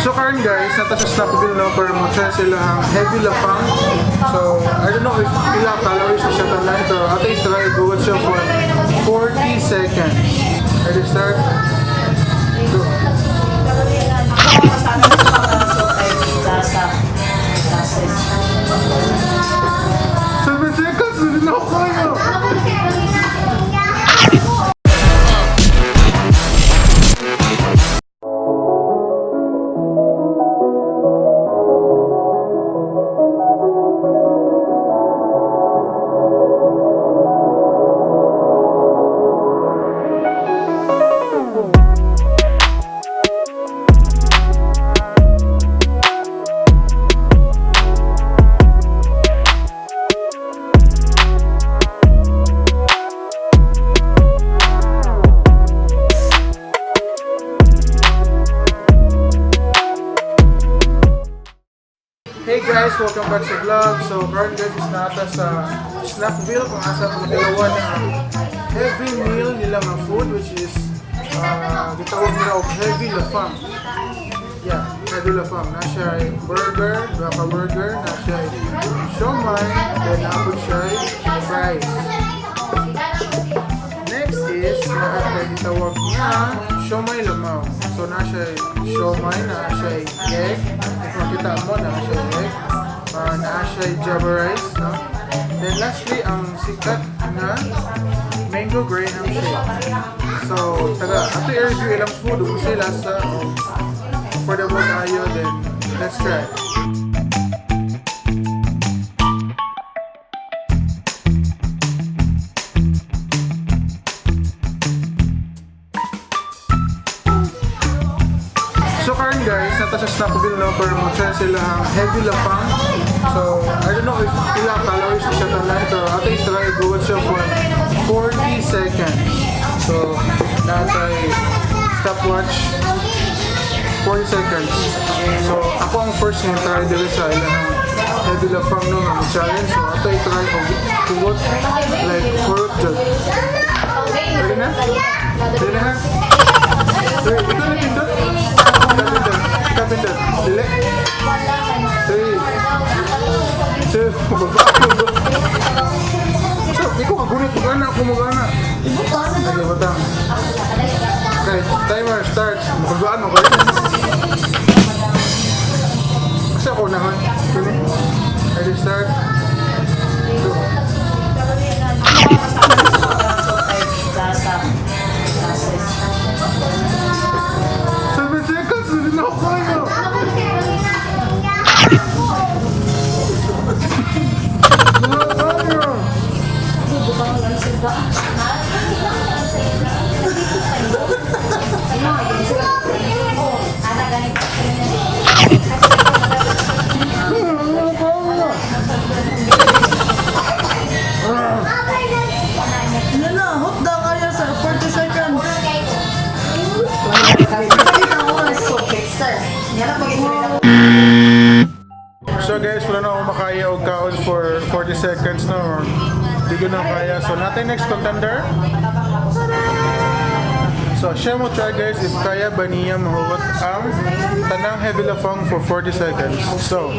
So karon guys, nata sa SnackVille no para mo try sila ang heavy Lafang. So I don't know if ilang calories na siya tanan pero ato i-try buwat siya for 40 seconds. Ready start? Go. 7 seconds, hindi na ako kaya. Hey guys, welcome back sa vlog. So current guys is nata sa SnackVille kung asa pagdalawa na heavy meal nila nga food which is gitawag nila og heavy Lafang. Yeah, heavy Lafang. Na siya ay burger, baka burger, na siya ay siomai, then apple siya ay fries. Next is gitawag na Siomai Lamaw. So na siya ay siomai, na siya ay egg. Makita mo na siya egg, na siya java rice, no? Then lastly, ang sikat na mango graham shake. So, tara, ato i-review ilang food, kung sila sa affordable tayo, then let's try. So karon guys, nata sa SnackVille no para mo try sila ang heavy Lafang. So I don't know if ilang calories na siya tanan pero ato i-try buwat siya for 40 seconds. So natay stopwatch 40 seconds. So ako ang first nga try dito sa ilang heavy Lafang no nga challenge. So ato i-try og buwat like 4 jud. Ready na? Ready na? Ready, ito na pindot. Kapindot, dili. 3, 2, bababa. So, di ko kagunit, magana ako magana. Okay, batang. Okay, timer starts. Makagaan mo kayo. Kasi ako naman. Ready, start. Go. So guys, wala na akong makaya og kaon for 40 seconds na. Di ko na kaya. So natin next contender. So siya mo try guys if kaya ba niya mahugot ang tanang heavy Lafang for 40 seconds. So,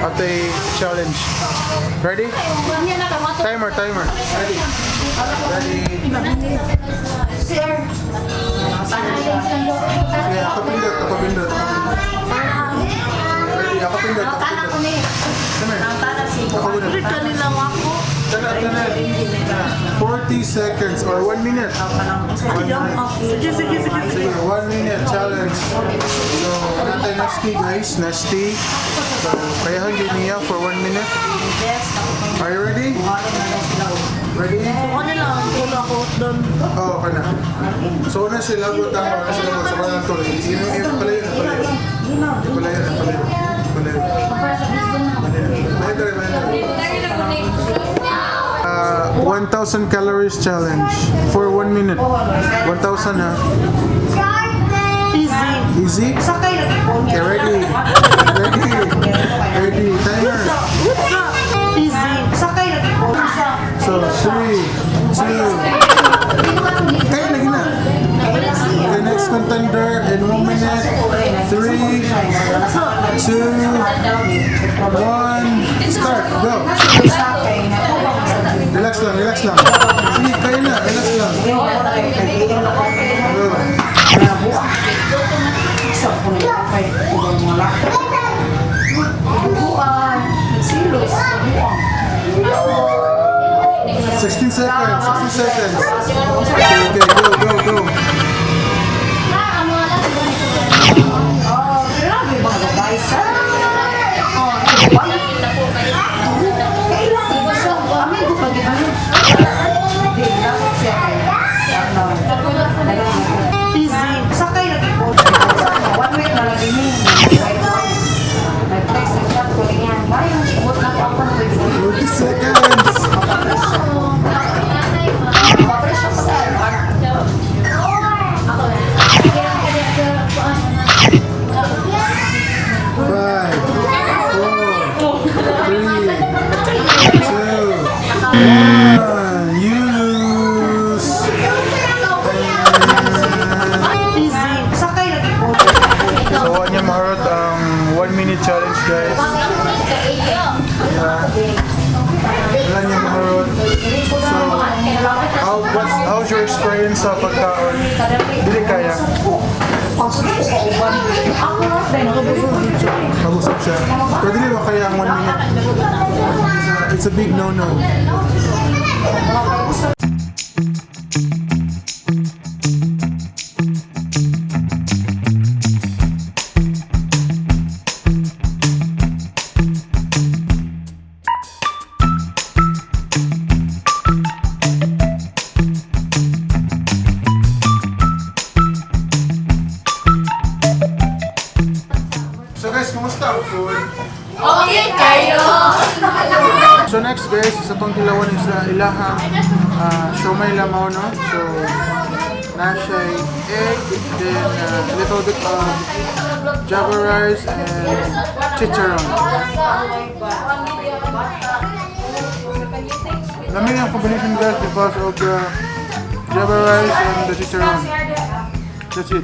atay challenge. Ready? Timer. Ready? Sige, ako pindot. Ready, ako pindot. Ako 40 seconds or 1 minute. Sige, 1 minute challenge. So, natin nasty guys, nasty. So, kaya hanggang niya for 1 minute. Are you ready? Ready? Ako na lang, pulo ako doon. Oo, okay na. So, una sila butang, sa mga ito. Palayo. Palayo. 1,000 calories challenge for 1 minute. 1,000 ha? Easy? Okay, ready? Timer. Easy. So, 3, 2, kaya lagi na. Okay, next contender in 1 minute. 3, 2, 1, start, go! Relax lang, relax lang. Sige, kaya na, relax lang. Go. 16 seconds, 16 seconds. Okay, go. Easy. Sakay lagi po. One week na lagi ni. Nag-text ng chat ko niyan. Bayang buot na ako ng 40 seconds. Mapres siya sa Five, 4, 3, 2, 1. You lose. Easy. Sakay lagi po. So, ano yung maharot ang 1-minute challenge, guys. Wala niya maharot. So, how's your experience sa pagkaon? Dili kaya? Mag-usap siya. Pero dili ba kaya ang 1 minute? It's a big no-no. So guys, kumusta ang food? Okay kayo! So next guys, isa tong kilawan is ilahang Siomai Lamaw, no? So, nasa egg, then a little bit of java rice and chicharon. Lamig ang combination guys because of the java rice and the chicharon. That's it.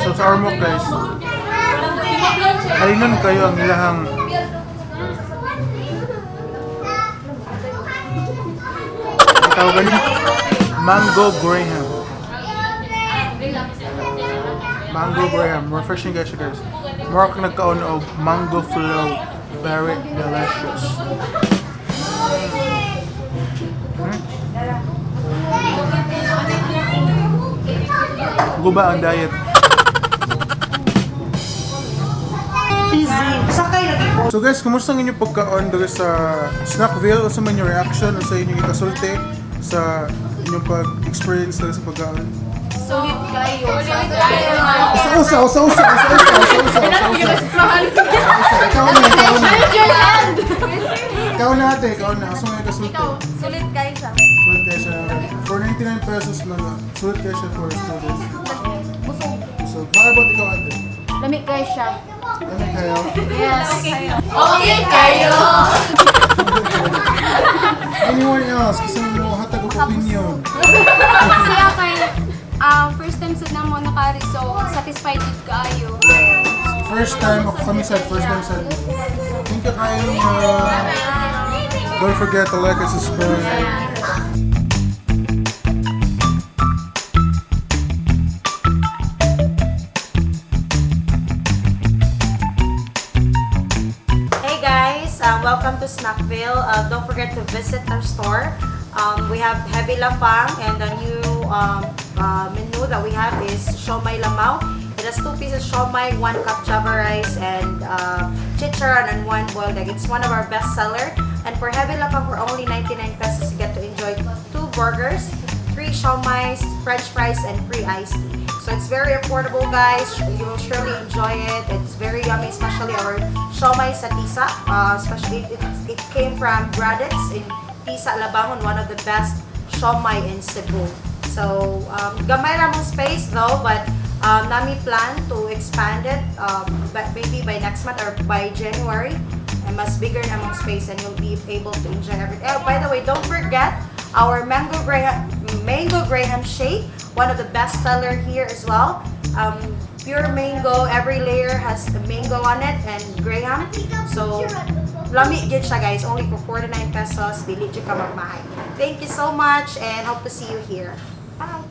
So sa Ormoc guys, halinon kayo ang ilahang tawagan niyo Mango Graham. Mango Graham, refreshing guys siya guys. More kang nagkaon og mango flow, very delicious. Guba ang diet. Easy. Sakay lagi po. So guys, kumusta ang inyong pagkaon dito sa SnackVille? O sa inyong reaction o sa inyong ikasulti sa inyong pag-experience dito sa pagkaon? Sulit kayo. Usa. Ikaw na ate, ikaw na. Asa mo yung ikasulti? Sulit kayo sa. Sulit kayo siya. For 99 pesos lang. Sulit kayo siya for students. So, how about ikaw ate? Lamig kayo siya. Ano kayo? Yes. Okay kayo. Anyone else? Kasi mo hatag ko opinion. Siya kay first time sa namo nakari so satisfied with kaayo. First time, ako kami said, first time said. Thank you kayo. Don't forget to like and subscribe. Hey guys, welcome to SnackVille. Don't forget to visit our store. We have heavy Lafang and the new menu that we have is Siomai Lamaw. It has 2 pieces siomai, 1 cup java rice, and chicharon and 1 boiled egg. It's one of our best seller. And for Heavy Lafang, for only 99 pesos, you get to enjoy 2 burgers, 3 siomais, french fries, and free iced tea. So it's very affordable, guys. You will surely enjoy it. It's very yummy, especially our siomai sa tisa. Especially it came from Braddock's in Tisa, Labangon, one of the best siomai in Cebu. So gamay ramong space though, but nami plan to expand it but maybe by next month or by January. And mas bigger namang space and you'll be able to enjoy everything. Oh, by the way, don't forget our mango graham shake, one of the best seller here as well. Pure mango, every layer has the mango on it and graham. So lami gid siya, guys, only for 49 pesos. Dili jud ka magmahay. Thank you so much and hope to see you here. Bye.